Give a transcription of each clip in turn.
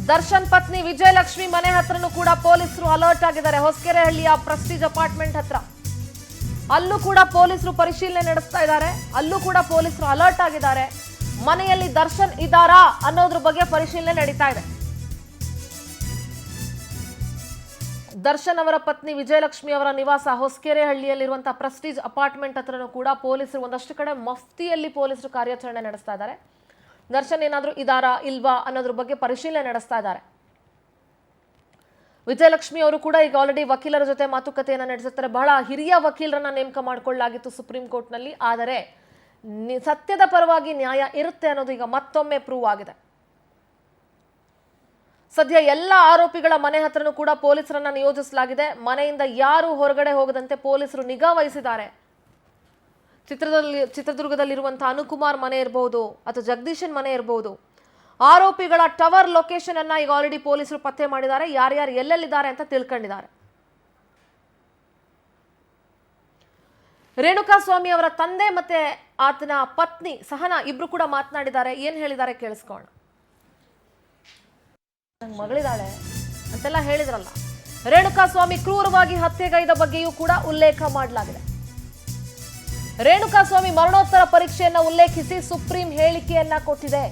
ದರ್ಶನ್ ಪತ್ನಿ ವಿಜಯಲಕ್ಷ್ಮಿ ಮನೆ ಹತ್ರನೂ ಕೂಡ ಪೊಲೀಸರು ಅಲರ್ಟ್ ಆಗಿದ್ದಾರೆ. ಹೊಸಕೆರೆಹಳ್ಳಿಯ ಪ್ರೆಸ್ಟೀಜ್ ಅಪಾರ್ಟ್ಮೆಂಟ್ ಹತ್ರ ಅಲ್ಲೂ ಕೂಡ ಪೊಲೀಸರು ಪರಿಶೀಲನೆ ನಡೆಸ್ತಾ ಇದ್ದಾರೆ. ಅಲ್ಲೂ ಕೂಡ ಪೊಲೀಸರು ಅಲರ್ಟ್ ಆಗಿದ್ದಾರೆ. ಮನೆಯಲ್ಲಿ ದರ್ಶನ್ ಇದ್ದಾರಾ ಅನ್ನೋದ್ರ ಬಗ್ಗೆ ಪರಿಶೀಲನೆ ನಡೀತಾ ಇದೆ. ದರ್ಶನ್ ಅವರ ಪತ್ನಿ ವಿಜಯಲಕ್ಷ್ಮಿ ಅವರ ನಿವಾಸ ಹೊಸಕೆರೆಹಳ್ಳಿಯಲ್ಲಿರುವಂತಹ ಪ್ರೆಸ್ಟೀಜ್ ಅಪಾರ್ಟ್ಮೆಂಟ್ ಹತ್ರನೂ ಕೂಡ ಪೊಲೀಸರು ಒಂದಷ್ಟು ಕಡೆ ಮಫ್ತಿಯಲ್ಲಿ ಪೊಲೀಸರು ಕಾರ್ಯಾಚರಣೆ ನಡೆಸ್ತಾ ಇದ್ದಾರೆ. ದರ್ಶನ್ ಏನಾದರೂ ಇದಾರಾ ಇಲ್ವಾ ಅನ್ನೋದ್ರ ಬಗ್ಗೆ ಪರಿಶೀಲನೆ ನಡೆಸ್ತಾ ಇದ್ದಾರೆ. ವಿಜಯಲಕ್ಷ್ಮಿ ಅವರು ಕೂಡ ಈಗ ಆಲ್ರೆಡಿ ವಕೀಲರ ಜೊತೆ ಮಾತುಕತೆಯನ್ನು ನಡೆಸುತ್ತಾರೆ. ಬಹಳ ಹಿರಿಯ ವಕೀಲರನ್ನ ನೇಮಕ ಮಾಡಿಕೊಳ್ಳಲಾಗಿತ್ತು ಸುಪ್ರೀಂ ಕೋರ್ಟ್ನಲ್ಲಿ. ಆದರೆ ಸತ್ಯದ ಪರವಾಗಿ ನ್ಯಾಯ ಇರುತ್ತೆ ಅನ್ನೋದು ಈಗ ಮತ್ತೊಮ್ಮೆ ಪ್ರೂವ್ ಆಗಿದೆ. ಸದ್ಯ ಎಲ್ಲ ಆರೋಪಿಗಳ ಮನೆ ಹತ್ರನೂ ಕೂಡ ಪೊಲೀಸರನ್ನ ನಿಯೋಜಿಸಲಾಗಿದೆ. ಮನೆಯಿಂದ ಯಾರು ಹೊರಗಡೆ ಹೋಗದಂತೆ ಪೊಲೀಸರು ನಿಗಾ ವಹಿಸಿದ್ದಾರೆ. ಚಿತ್ರದುರ್ಗದಲ್ಲಿರುವಂತಹ ಅನುಕುಮಾರ್ ಮನೆ ಇರಬಹುದು ಅಥವಾ ಜಗದೀಶನ್ ಮನೆ ಇರಬಹುದು. ಆರೋಪಿಗಳ ಟವರ್ ಲೊಕೇಶನ್ ಅನ್ನ ಈಗ ಆಲ್ರೆಡಿ ಪೊಲೀಸರು ಪತ್ತೆ ಮಾಡಿದ್ದಾರೆ. ಯಾರ್ಯಾರು ಎಲ್ಲೆಲ್ಲಿದ್ದಾರೆ ಅಂತ ತಿಳ್ಕೊಂಡಿದ್ದಾರೆ. ರೇಣುಕಾಸ್ವಾಮಿ ಅವರ ತಂದೆ ಮತ್ತೆ ಆತನ ಪತ್ನಿ ಸಹನಾ ಇಬ್ರು ಕೂಡ ಮಾತನಾಡಿದ್ದಾರೆ. ಏನ್ ಹೇಳಿದ್ದಾರೆ ಕೇಳಿಸ್ಕೋಣ. ಮಗಳಿದ್ದಾಳೆ ಅಂತೆಲ್ಲ ಹೇಳಿದ್ರಲ್ಲ, ರೇಣುಕಾಸ್ವಾಮಿ ಕ್ರೂರವಾಗಿ ಹತ್ಯೆಗೈದ ಬಗ್ಗೆಯೂ ಕೂಡ ಉಲ್ಲೇಖ ಮಾಡಲಾಗಿದೆ. ರೇಣುಕಾಸ್ವಾಮಿ ಮರಣೋತ್ತರ ಪರೀಕ್ಷೆಯನ್ನ ಉಲ್ಲೇಖಿಸಿ ಸುಪ್ರೀಂ ಹೇಳಿಕೆಯನ್ನ ಕೊಟ್ಟಿದೆ.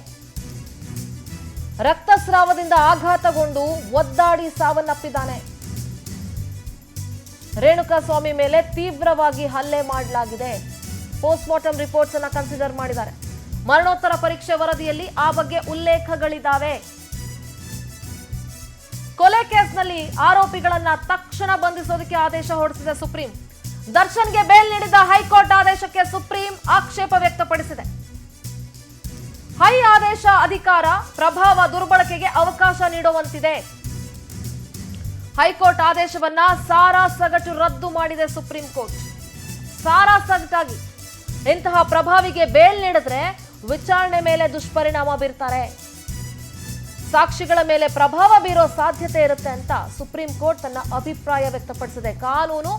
ರಕ್ತಸ್ರಾವದಿಂದ ಆಘಾತಗೊಂಡು ಒದ್ದಾಡಿ ಸಾವನ್ನಪ್ಪಿದ್ದಾನೆ. ರೇಣುಕಾಸ್ವಾಮಿ ಮೇಲೆ ತೀವ್ರವಾಗಿ ಹಲ್ಲೆ ಮಾಡಲಾಗಿದೆ. ಪೋಸ್ಟ್ ಮಾರ್ಟಂ ರಿಪೋರ್ಟ್ಸ್ ಅನ್ನ ಕನ್ಸಿಡರ್ ಮಾಡಿದ್ದಾರೆ. ಮರಣೋತ್ತರ ಪರೀಕ್ಷೆ ವರದಿಯಲ್ಲಿ ಆ ಬಗ್ಗೆ ಉಲ್ಲೇಖಗಳಿದ್ದಾವೆ. ಕೊಲೆ ಕೇಸ್ನಲ್ಲಿ ಆರೋಪಿಗಳನ್ನ ತಕ್ಷಣ ಬಂಧಿಸೋದಕ್ಕೆ ಆದೇಶ ಹೊರಡಿಸಿದೆ ಸುಪ್ರೀಂ. ದರ್ಶನ್ಗೆ ಬೇಲ್ ನೀಡಿದ ಹೈಕೋರ್ಟ್ ಆದೇಶಕ್ಕೆ ಸುಪ್ರೀಂ ಆಕ್ಷೇಪ ವ್ಯಕ್ತಪಡಿಸಿದೆ. ಹೈ ಆದೇಶ ಅಧಿಕಾರ ಪ್ರಭಾವ ದುರ್ಬಳಕೆಗೆ ಅವಕಾಶ ನೀಡುವಂತಿದೆ. ಹೈಕೋರ್ಟ್ ಆದೇಶವನ್ನ ಸಾರಾಸಗಟು ರದ್ದು ಮಾಡಿದೆ ಸುಪ್ರೀಂ ಕೋರ್ಟ್. ಸಾರಾಸಗಟಾಗಿ ಇಂತಹ ಪ್ರಭಾವಿಗೆ ಬೇಲ್ ನೀಡಿದ್ರೆ ವಿಚಾರಣೆ ಮೇಲೆ ದುಷ್ಪರಿಣಾಮ ಬೀರ್ತಾರೆ, ಸಾಕ್ಷಿಗಳ ಮೇಲೆ ಪ್ರಭಾವ ಬೀರೋ ಸಾಧ್ಯತೆ ಇರುತ್ತೆ ಅಂತ ಸುಪ್ರೀಂ ಕೋರ್ಟ್ ತನ್ನ ಅಭಿಪ್ರಾಯ ವ್ಯಕ್ತಪಡಿಸಿದೆ. ಕಾನೂನು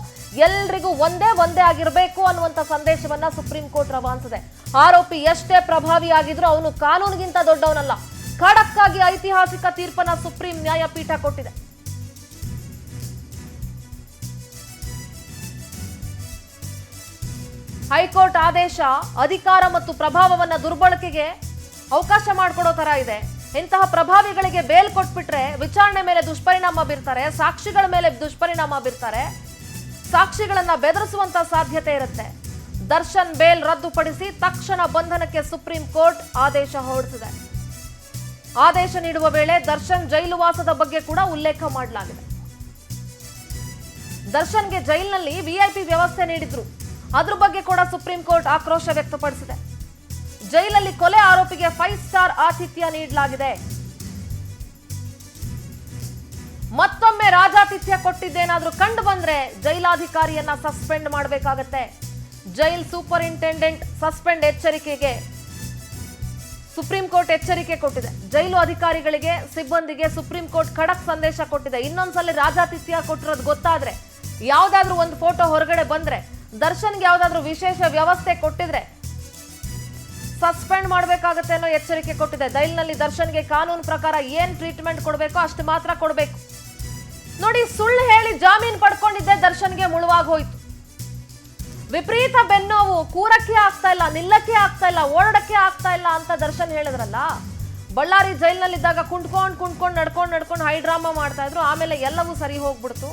ಎಲ್ರಿಗೂ ಒಂದೇ ಆಗಿರಬೇಕು ಅನ್ನುವಂತ ಸಂದೇಶವನ್ನ ಸುಪ್ರೀಂ ಕೋರ್ಟ್ ರವಾನಿಸಿದೆ. ಆರೋಪಿ ಎಷ್ಟೇ ಪ್ರಭಾವಿ ಆಗಿದ್ರೂ ಅವನು ಕಾನೂನಿಗಿಂತ ದೊಡ್ಡವನಲ್ಲ. ಖಡಕ್ ಆಗಿ ಐತಿಹಾಸಿಕ ತೀರ್ಪನ್ನ ಸುಪ್ರೀಂ ನ್ಯಾಯಪೀಠ ಕೊಟ್ಟಿದೆ. ಹೈಕೋರ್ಟ್ ಆದೇಶ ಅಧಿಕಾರ ಮತ್ತು ಪ್ರಭಾವವನ್ನ ದುರ್ಬಳಕೆಗೆ ಅವಕಾಶ ಮಾಡಿಕೊಡೋ ತರ ಇದೆ. ಇಂತಹ ಪ್ರಭಾವಿಗಳಿಗೆ ಬೇಲ್ ಕೊಟ್ಬಿಟ್ರೆ ವಿಚಾರಣೆ ಮೇಲೆ ದುಷ್ಪರಿಣಾಮ ಬೀರ್ತಾರೆ, ಸಾಕ್ಷಿಗಳ ಮೇಲೆ ದುಷ್ಪರಿಣಾಮ ಬೀರ್ತಾರೆ, ಸಾಕ್ಷಿಗಳನ್ನ ಬೆದರಿಸುವಂತ ಸಾಧ್ಯತೆ ಇರುತ್ತೆ. ದರ್ಶನ್ ಬೇಲ್ ರದ್ದುಪಡಿಸಿ ತಕ್ಷಣ ಬಂಧನಕ್ಕೆ ಸುಪ್ರೀಂ ಕೋರ್ಟ್ ಆದೇಶ ಹೊರಡಿಸಿದೆ. ಆದೇಶ ನೀಡುವ ವೇಳೆ ದರ್ಶನ್ ಜೈಲುವಾಸದ ಬಗ್ಗೆ ಕೂಡ ಉಲ್ಲೇಖ ಮಾಡಲಾಗಿದೆ. ದರ್ಶನ್ಗೆ ಜೈಲಿನಲ್ಲಿ ವಿಐಪಿ ವ್ಯವಸ್ಥೆ ನೀಡಿದ್ರು, ಅದ್ರ ಬಗ್ಗೆ ಕೂಡ ಸುಪ್ರೀಂ ಕೋರ್ಟ್ ಆಕ್ರೋಶ ವ್ಯಕ್ತಪಡಿಸಿದೆ. ಜೈಲಲ್ಲಿ ಕೊಲೆ ಆರೋಪಿಗೆ 5 ಸ್ಟಾರ್ ಆತಿಥ್ಯ ನೀಡಲಾಗಿದೆ. ಮತ್ತೊಮ್ಮೆ ರಾಜಾತಿಥ್ಯ ಕೊಟ್ಟಿದ್ದೇನಾದ್ರೂ ಕಂಡು ಬಂದ್ರೆ ಜೈಲಾಧಿಕಾರಿಯನ್ನ ಸಸ್ಪೆಂಡ್ ಮಾಡಬೇಕಾಗತ್ತೆ. ಜೈಲ್ ಸೂಪರಿಂಟೆಂಡೆಂಟ್ ಸಸ್ಪೆಂಡ್ ಎಚ್ಚರಿಕೆಗೆ ಸುಪ್ರೀಂ ಕೋರ್ಟ್ ಎಚ್ಚರಿಕೆ ಕೊಟ್ಟಿದೆ. ಜೈಲು ಅಧಿಕಾರಿಗಳಿಗೆ ಸಿಬ್ಬಂದಿಗೆ ಸುಪ್ರೀಂ ಕೋರ್ಟ್ ಖಡಕ್ ಸಂದೇಶ ಕೊಟ್ಟಿದೆ. ಇನ್ನೊಂದ್ಸಲ ರಾಜಾತಿಥ್ಯ ಕೊಟ್ಟಿರೋದು ಗೊತ್ತಾದ್ರೆ, ಯಾವ್ದಾದ್ರೂ ಒಂದು ಫೋಟೋ ಹೊರಗಡೆ ಬಂದ್ರೆ, ದರ್ಶನ್ಗೆ ಯಾವ್ದಾದ್ರೂ ವಿಶೇಷ ವ್ಯವಸ್ಥೆ ಕೊಟ್ಟಿದ್ರೆ ಸಸ್ಪೆಂಡ್ ಮಾಡಬೇಕಾಗತ್ತೆ ಅನ್ನೋ ಎಚ್ಚರಿಕೆ ಕೊಟ್ಟಿದೆ. ಜೈಲಿನಲ್ಲಿ ದರ್ಶನ್ಗೆ ಕಾನೂನು ಪ್ರಕಾರ ಏನ್ ಟ್ರೀಟ್ಮೆಂಟ್ ಕೊಡಬೇಕೋ ಅಷ್ಟು ಮಾತ್ರ ಕೊಡಬೇಕು. ನೋಡಿ, ಸುಳ್ಳು ಹೇಳಿ ಜಾಮೀನು ಪಡ್ಕೊಂಡಿದ್ದೆ ದರ್ಶನ್ಗೆ ಮುಳುವಾಗಿ ಹೋಯ್ತು. ವಿಪರೀತ ಬೆನ್ನೋವು, ಕೂರಕ್ಕೆ ಆಗ್ತಾ ಇಲ್ಲ, ನಿಲ್ಲಕ್ಕೆ ಆಗ್ತಾ ಇಲ್ಲ, ಓಡಾಡಕ್ಕೆ ಆಗ್ತಾ ಇಲ್ಲ ಅಂತ ದರ್ಶನ್ ಹೇಳಿದ್ರಲ್ಲ. ಬಳ್ಳಾರಿ ಜೈಲಿನಲ್ಲಿದ್ದಾಗ ಕುಂಡ್ಕೊಂಡು ನಡ್ಕೊಂಡು ಹೈ ಡ್ರಾಮಾ ಮಾಡ್ತಾ ಇದ್ರು. ಆಮೇಲೆ ಎಲ್ಲವೂ ಸರಿ ಹೋಗ್ಬಿಡ್ತು.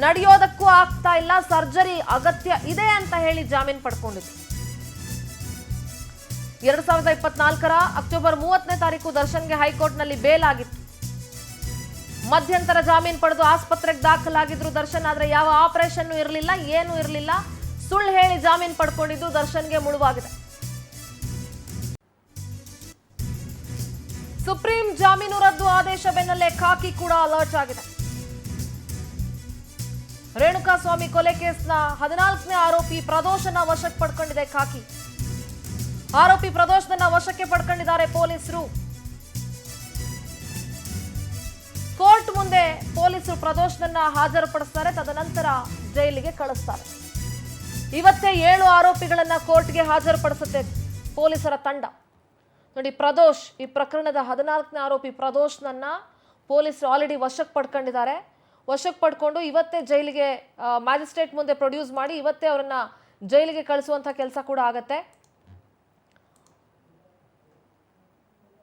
ನಡೆಯೋದಕ್ಕೂ ಆಗ್ತಾ ಇಲ್ಲ, ಸರ್ಜರಿ ಅಗತ್ಯ ಇದೆ ಅಂತ ಹೇಳಿ ಜಾಮೀನು ಪಡ್ಕೊಂಡಿದ್ರು. 2024 ಅಕ್ಟೋಬರ್ 30ನೇ ತಾರೀಕು ದರ್ಶನ್ಗೆ ಹೈಕೋರ್ಟ್ನಲ್ಲಿ ಬೇಲ್ ಆಗಿತ್ತು. ಮಧ್ಯಂತರ ಜಾಮೀನು ಪಡೆದು ಆಸ್ಪತ್ರೆಗೆ ದಾಖಲಾಗಿದ್ರು ದರ್ಶನ್. ಆದ್ರೆ ಯಾವ ಆಪರೇಷನ್ ಇರಲಿಲ್ಲ, ಏನೂ ಇರಲಿಲ್ಲ. ಸುಳ್ಳು ಹೇಳಿ ಜಾಮೀನು ಪಡ್ಕೊಂಡಿದ್ದು ದರ್ಶನ್ಗೆ ಮುಳುವಾಗಿದೆ. ಸುಪ್ರೀಂ ಜಾಮೀನು ರದ್ದು ಆದೇಶ ಬೆನ್ನಲ್ಲೇ ಖಾಕಿ ಕೂಡ ಅಲರ್ಟ್ ಆಗಿದೆ. ರೇಣುಕಾಸ್ವಾಮಿ ಕೊಲೆ ಕೇಸ್ನ 14ನೇ ಆರೋಪಿ ಪ್ರದೋಷನ ವಶಕ್ಕೆ ಪಡ್ಕೊಂಡಿದೆ ಖಾಕಿ. ಆರೋಪಿ ಪ್ರದೋಷನ ವಶಕ್ಕೆ ಪಡ್ಕೊಂಡಿದ್ದಾರೆ ಪೊಲೀಸರು. ಕೋರ್ಟ್ ಮುಂದೆ ಪೊಲೀಸರು ಪ್ರದೋಷನನ್ನ ಹಾಜರುಪಡಿಸ್ತಾರೆ. ತದನಂತರ ಜೈಲಿಗೆ ಕಳಿಸ್ತಾರೆ. ಇವತ್ತೇ 7 ಆರೋಪಿಗಳನ್ನ ಕೋರ್ಟ್ಗೆ ಹಾಜರುಪಡಿಸುತ್ತೆ ಪೊಲೀಸರ ತಂಡ. ನೋಡಿ, ಪ್ರದೋಷ್ ಈ ಪ್ರಕರಣದ 14ನೇ ಆರೋಪಿ ಪ್ರದೋಷ್ನನ್ನ ಪೊಲೀಸರು ಆಲ್ರೆಡಿ ವಶಕ್ಕೆ ಪಡ್ಕೊಂಡಿದ್ದಾರೆ. ವಶಕ್ಕೆ ಪಡ್ಕೊಂಡು ಇವತ್ತೇ ಜೈಲಿಗೆ ಮ್ಯಾಜಿಸ್ಟ್ರೇಟ್ ಮುಂದೆ ಪ್ರೊಡ್ಯೂಸ್ ಮಾಡಿ ಇವತ್ತೇ ಅವರನ್ನ ಜೈಲಿಗೆ ಕಳಿಸುವಂಥ ಕೆಲಸ ಕೂಡ ಆಗತ್ತೆ.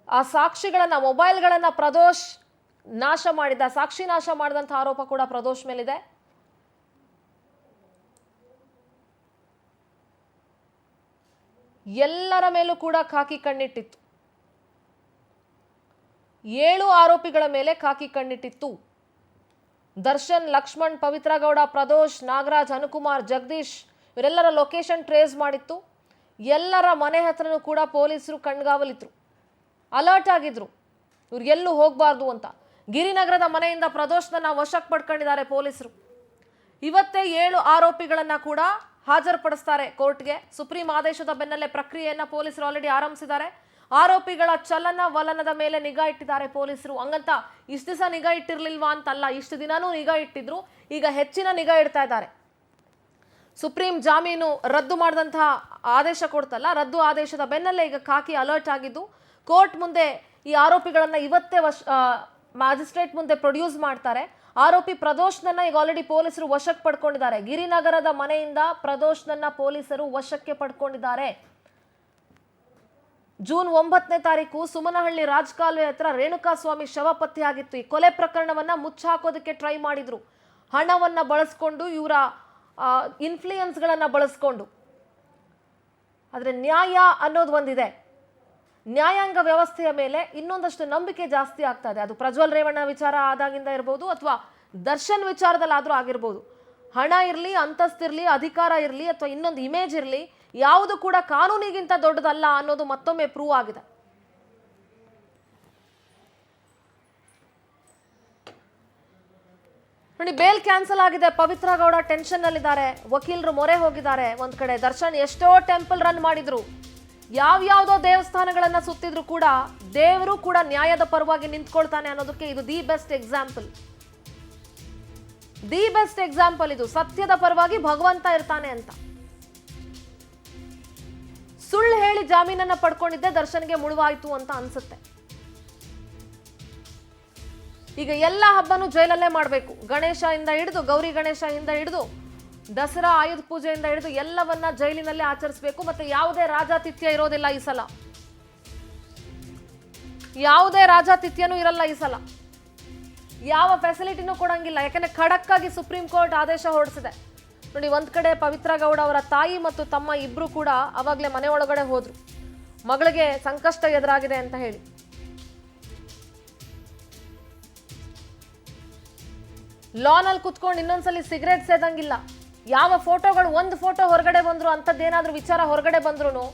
ಆ ಸಾಕ್ಷಿಗಳನ್ನ ಮೊಬೈಲ್ಗಳನ್ನ ಪ್ರದೋಷ್ ನಾಶ ಮಾಡಿದ, ಸಾಕ್ಷಿ ನಾಶ ಮಾಡಿದಂಥ ಆರೋಪ ಕೂಡ ಪ್ರದೋಷ್ ಮೇಲಿದೆ. ಎಲ್ಲರ ಮೇಲೂ ಕೂಡ ಖಾಕಿ ಕಣ್ಣಿಟ್ಟಿತ್ತು. 7 ಆರೋಪಿಗಳ ಮೇಲೆ ಖಾಕಿ ಕಣ್ಣಿಟ್ಟಿತ್ತು. ದರ್ಶನ್, ಲಕ್ಷ್ಮಣ್, ಪವಿತ್ರ ಗೌಡ, ಪ್ರದೋಷ್, ನಾಗರಾಜ್, ಅನುಕುಮಾರ್, ಜಗದೀಶ್ ಇವರೆಲ್ಲರ ಲೊಕೇಶನ್ ಟ್ರೇಸ್ ಮಾಡಿತ್ತು. ಎಲ್ಲರ ಮನೆ ಹತ್ರನೂ ಕೂಡ ಪೊಲೀಸರು ಕಣ್ಗಾವಲಿದ್ರು, ಅಲರ್ಟ್ ಆಗಿದ್ರು, ಇವ್ರಿಗೆಲ್ಲೂ ಹೋಗಬಾರ್ದು ಅಂತ. ಗಿರಿನಗರದ ಮನೆಯಿಂದ ಪ್ರದೋಷ್ನ ವಶಕ್ಕೆ ಪಡ್ಕೊಂಡಿದ್ದಾರೆ ಪೊಲೀಸರು. ಇವತ್ತೇ 7 ಆರೋಪಿಗಳನ್ನ ಕೂಡ ಹಾಜರುಪಡಿಸ್ತಾರೆ ಕೋರ್ಟ್ಗೆ. ಸುಪ್ರೀಂ ಆದೇಶದ ಬೆನ್ನಲ್ಲೇ ಪ್ರಕ್ರಿಯೆಯನ್ನ ಪೊಲೀಸರು ಆಲ್ರೆಡಿ ಆರಂಭಿಸಿದ್ದಾರೆ. ಆರೋಪಿಗಳ ಚಲನ ವಲನದ ಮೇಲೆ ನಿಗಾ ಇಟ್ಟಿದ್ದಾರೆ ಪೊಲೀಸರು. ಹಂಗಂತ ಇಷ್ಟು ದಿವಸ ನಿಗಾ ಇಟ್ಟಿರ್ಲಿಲ್ವಾ ಅಂತಲ್ಲ, ಇಷ್ಟು ದಿನಾನೂ ನಿಗಾ ಇಟ್ಟಿದ್ರು, ಈಗ ಹೆಚ್ಚಿನ ನಿಗಾ ಇಡ್ತಾ ಇದ್ದಾರೆ. ಸುಪ್ರೀಂ ಜಾಮೀನು ರದ್ದು ಮಾಡಿದಂತಹ ಆದೇಶ ಕೊಡ್ತಲ್ಲ, ರದ್ದು ಆದೇಶದ ಬೆನ್ನಲ್ಲೇ ಈಗ ಖಾಕಿ ಅಲರ್ಟ್ ಆಗಿದ್ದು ಕೋರ್ಟ್ ಮುಂದೆ ಈ ಆರೋಪಿಗಳನ್ನ ಇವತ್ತೇ ಮ್ಯಾಜಿಸ್ಟ್ರೇಟ್ ಮುಂದೆ ಪ್ರೊಡ್ಯೂಸ್ ಮಾಡ್ತಾರೆ. ಆರೋಪಿ ಪ್ರದೋಷ್ನನ್ನ ಈಗ ಆಲ್ರೆಡಿ ಪೊಲೀಸರು ವಶಕ್ಕೆ ಪಡ್ಕೊಂಡಿದ್ದಾರೆ. ಗಿರಿನಗರದ ಮನೆಯಿಂದ ಪ್ರದೋಷ್ನನ್ನ ಪೊಲೀಸರು ವಶಕ್ಕೆ ಪಡ್ಕೊಂಡಿದ್ದಾರೆ. ಜೂನ್ 9ನೇ ತಾರೀಕು ಸುಮನಹಳ್ಳಿ ರಾಜಕಾಲುವೆ ಹತ್ರ ರೇಣುಕಾಸ್ವಾಮಿ ಶವ ಪತ್ತೆಯಾಗಿತ್ತು. ಈ ಕೊಲೆ ಪ್ರಕರಣವನ್ನ ಮುಚ್ಚಾಕೋದಕ್ಕೆ ಟ್ರೈ ಮಾಡಿದ್ರು, ಹಣವನ್ನ ಬಳಸ್ಕೊಂಡು, ಇವರ ಇನ್ಫ್ಲೂಯೆನ್ಸ್ಗಳನ್ನ ಬಳಸ್ಕೊಂಡು. ಆದ್ರೆ ನ್ಯಾಯ ಅನ್ನೋದು ಒಂದಿದೆ. ನ್ಯಾಯಾಂಗ ವ್ಯವಸ್ಥೆಯ ಮೇಲೆ ಇನ್ನೊಂದಷ್ಟು ನಂಬಿಕೆ ಜಾಸ್ತಿ ಆಗ್ತಾ ಇದೆ. ಅದು ಪ್ರಜ್ವಲ್ ರೇವಣ್ಣ ವಿಚಾರ ಆದಾಗಿಂದ ಇರ್ಬೋದು, ಅಥವಾ ದರ್ಶನ್ ವಿಚಾರದಲ್ಲಾದ್ರೂ ಆಗಿರ್ಬೋದು. ಹಣ ಇರಲಿ, ಅಂತಸ್ತಿರ್ಲಿ, ಅಧಿಕಾರ ಇರಲಿ, ಅಥವಾ ಇನ್ನೊಂದು ಇಮೇಜ್ ಇರಲಿ, ಯಾವುದು ಕೂಡ ಕಾನೂನಿಗಿಂತ ದೊಡ್ಡದಲ್ಲ ಅನ್ನೋದು ಮತ್ತೊಮ್ಮೆ ಪ್ರೂವ್ ಆಗಿದೆ. ನೋಡಿ, ಬೇಲ್ ಕ್ಯಾನ್ಸಲ್ ಆಗಿದೆ. ಪವಿತ್ರ ಗೌಡ ಟೆನ್ಷನ್ ನಲ್ಲಿದ್ದಾರೆ, ವಕೀಲರು ಮೊರೆ ಹೋಗಿದ್ದಾರೆ. ಒಂದ್ ಕಡೆ ದರ್ಶನ್ ಎಷ್ಟೋ ಟೆಂಪಲ್ ರನ್ ಮಾಡಿದ್ರು, ಯಾವ್ಯಾವುದೋ ದೇವಸ್ಥಾನಗಳನ್ನ ಸುತ್ತಿದ್ರು ಕೂಡ ದೇವರು ಕೂಡ ನ್ಯಾಯದ ಪರವಾಗಿ ನಿಂತ್ಕೊಳ್ತಾನೆ ಅನ್ನೋದಕ್ಕೆ ಇದು the best example. The best example ಇದು. ಸತ್ಯದ ಪರವಾಗಿ ಭಗವಂತ ಇರ್ತಾನೆ ಅಂತ. ಸುಳ್ಳು ಹೇಳಿ ಜಾಮೀನನ್ನ ಪಡ್ಕೊಂಡಿದ್ದೆ ದರ್ಶನ್ಗೆ ಮುಳುವಾಯ್ತು ಅಂತ ಅನ್ಸುತ್ತೆ. ಈಗ ಎಲ್ಲ ಹಬ್ಬನೂ ಜೈಲಲ್ಲೇ ಮಾಡಬೇಕು. ಗಣೇಶದಿಂದ ಹಿಡಿದು, ಗೌರಿ ಗಣೇಶದಿಂದ ಹಿಡಿದು, ದಸರಾ ಆಯುಧ ಪೂಜೆಯಿಂದ ಹಿಡಿದು ಎಲ್ಲವನ್ನ ಜೈಲಿನಲ್ಲೇ ಆಚರಿಸಬೇಕು. ಮತ್ತೆ ಯಾವುದೇ ರಾಜಾತಿಥ್ಯ ಇರೋದಿಲ್ಲ ಈ ಸಲ. ಯಾವುದೇ ರಾಜಾತಿಥ್ಯನೂ ಇರಲ್ಲ ಈ ಸಲ. ಯಾವ ಫೆಸಿಲಿಟಿನೂ ಕೊಡಂಗಿಲ್ಲ. ಯಾಕಂದ್ರೆ ಖಡಕ್ ಆಗಿ ಸುಪ್ರೀಂ ಕೋರ್ಟ್ ಆದೇಶ ಹೊರಡಿಸಿದೆ. ನೋಡಿ, ಒಂದ್ ಕಡೆ ಪವಿತ್ರ ಗೌಡ ಅವರ ತಾಯಿ ಮತ್ತು ತಮ್ಮ ಇಬ್ರು ಕೂಡ ಅವಾಗ್ಲೇ ಮನೆ ಒಳಗಡೆ ಹೋದ್ರು, ಮಗಳಿಗೆ ಸಂಕಷ್ಟ ಎದುರಾಗಿದೆ ಅಂತ ಹೇಳಿ. ಲಾನಲ್ಲಿ ಕುತ್ಕೊಂಡು ಇನ್ನೊಂದ್ಸಲಿ ಸಿಗರೇಟ್ ಸೇದಂಗಿಲ್ಲ. ಯಾವ ಫೋಟೋಗಳು, ಒಂದು ಫೋಟೋ ಹೊರಗಡೆ ಬಂದ್ರು, ಅಂಥದ್ದೇನಾದ್ರೂ ವಿಚಾರ ಹೊರಗಡೆ ಬಂದ್ರು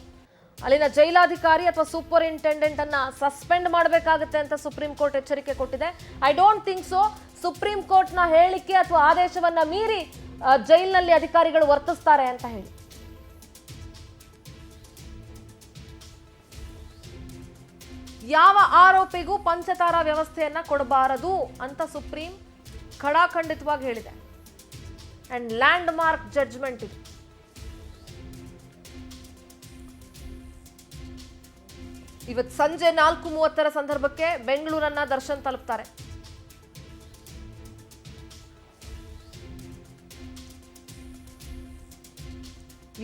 ಅಲ್ಲಿನ ಜೈಲಾಧಿಕಾರಿ ಅಥವಾ ಸೂಪರಿಂಟೆಂಡೆಂಟ್ ಅನ್ನ ಸಸ್ಪೆಂಡ್ ಮಾಡಬೇಕಾಗುತ್ತೆ ಅಂತ ಸುಪ್ರೀಂ ಕೋರ್ಟ್ ಎಚ್ಚರಿಕೆ ಕೊಟ್ಟಿದೆ. I don't think so supreme ಕೋರ್ಟ್ನ ಹೇಳಿಕೆ ಅಥವಾ ಆದೇಶವನ್ನ ಮೀರಿ ಜೈಲಿನಲ್ಲಿ ಅಧಿಕಾರಿಗಳು ವರ್ತಿಸ್ತಾರೆ ಅಂತ ಹೇಳಿ. ಯಾವ ಆರೋಪಿಗೂ ಪಂಚತಾರ ವ್ಯವಸ್ಥೆಯನ್ನ ಕೊಡಬಾರದು ಅಂತ ಸುಪ್ರೀಂ ಖಡಾಖಂಡಿತವಾಗಿ ಹೇಳಿದೆ. ಅಂಡ್ ಲ್ಯಾಂಡ್ ಮಾರ್ಕ್ ಜಡ್ಜ್ಮೆಂಟ್ ಇದು. ಇವತ್ತು ಸಂಜೆ 4:30 ಸಂದರ್ಭಕ್ಕೆ ಬೆಂಗಳೂರನ್ನ ದರ್ಶನ್ ತಲುಪ್ತಾರೆ.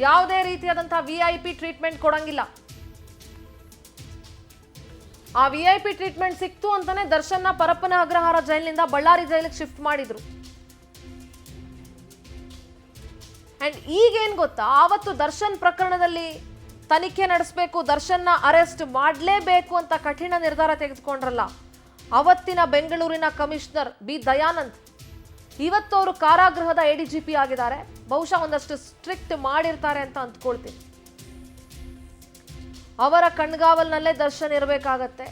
ಯಾವುದೇ ರೀತಿಯಾದಂತಹ VIP ಟ್ರೀಟ್ಮೆಂಟ್ ಕೊಡಂಗಿಲ್ಲ. ಆ VIP ಟ್ರೀಟ್ಮೆಂಟ್ ಸಿಕ್ತು ಅಂತಾನೆ ದರ್ಶನ್ನ ಪರಪ್ಪನ ಅಗ್ರಹಾರ ಜೈಲಿನಿಂದ ಬಳ್ಳಾರಿ ಜೈಲಿಗೆ ಶಿಫ್ಟ್ ಮಾಡಿದ್ರು. ಅಂಡ್ ಈಗೇನ್ ಗೊತ್ತಾ, ಆವತ್ತು ದರ್ಶನ್ ಪ್ರಕರಣದಲ್ಲಿ ತನಿಖೆ ನಡೆಸಬೇಕು, ದರ್ಶನ್ನ ಅರೆಸ್ಟ್ ಮಾಡಲೇಬೇಕು ಅಂತ ಕಠಿಣ ನಿರ್ಧಾರ ತೆಗೆದುಕೊಂಡ್ರಲ್ಲ ಅವತ್ತಿನ ಬೆಂಗಳೂರಿನ ಕಮಿಷನರ್ ಬಿ ದಯಾನಂದ್, ಇವತ್ತು ಅವರು ಕಾರಾಗೃಹದ ADGP ಆಗಿದ್ದಾರೆ. ಬಹುಶಃ ಒಂದಷ್ಟು ಸ್ಟ್ರಿಕ್ಟ್ ಮಾಡಿರ್ತಾರೆ ಅಂತ ಅಂದ್ಕೊಳ್ತೀನಿ. ಅವರ ಕಣ್ಗಾವಲ್ನಲ್ಲೇ ದರ್ಶನ್ ಇರಬೇಕಾಗತ್ತೆ.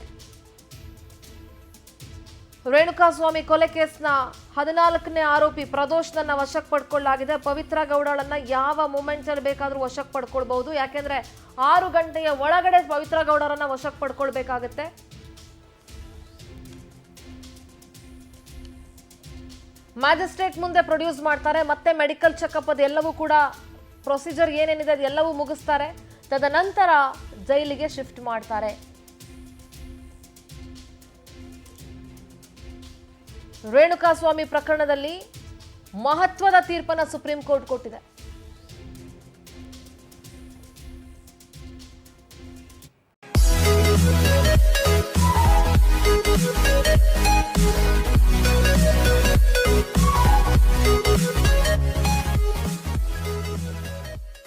ರೇಣುಕಾಸ್ವಾಮಿ ಕೊಲೆ ಕೇಸ್ನ 14ನೇ ಆರೋಪಿ ಪ್ರದೋಷ್ನನ್ನ ವಶಕ್ಕೆ ಪಡ್ಕೊಳ್ಳಲಾಗಿದೆ. ಪವಿತ್ರ ಗೌಡಳನ್ನ ಯಾವ ಮೂಮೆಂಟ್ ಅಲ್ಲಿ ಬೇಕಾದ್ರೂ ವಶಕ್ಕೆ ಪಡ್ಕೊಳ್ಬಹುದು. ಯಾಕೆಂದ್ರೆ 6 ಗಂಟೆಯ ಒಳಗಡೆ ಪವಿತ್ರ ಗೌಡರನ್ನ ವಶಕ್ಕೆ ಪಡ್ಕೊಳ್ಬೇಕಾಗತ್ತೆ. ಮ್ಯಾಜಿಸ್ಟ್ರೇಟ್ ಮುಂದೆ ಪ್ರೊಡ್ಯೂಸ್ ಮಾಡ್ತಾರೆ. ಮತ್ತೆ ಮೆಡಿಕಲ್ ಚೆಕಪ್ ಅದೆಲ್ಲವೂ ಕೂಡ ಪ್ರೊಸೀಜರ್ ಏನೇನಿದೆ ಅದೆಲ್ಲವೂ ಮುಗಿಸ್ತಾರೆ. ತದನಂತರ ಜೈಲಿಗೆ ಶಿಫ್ಟ್ ಮಾಡ್ತಾರೆ. ರೇಣುಕಾಸ್ವಾಮಿ ಪ್ರಕರಣದಲ್ಲಿ ಮಹತ್ವದ ತೀರ್ಪನ್ನು ಸುಪ್ರೀಂ ಕೋರ್ಟ್ ಕೊಟ್ಟಿದೆ.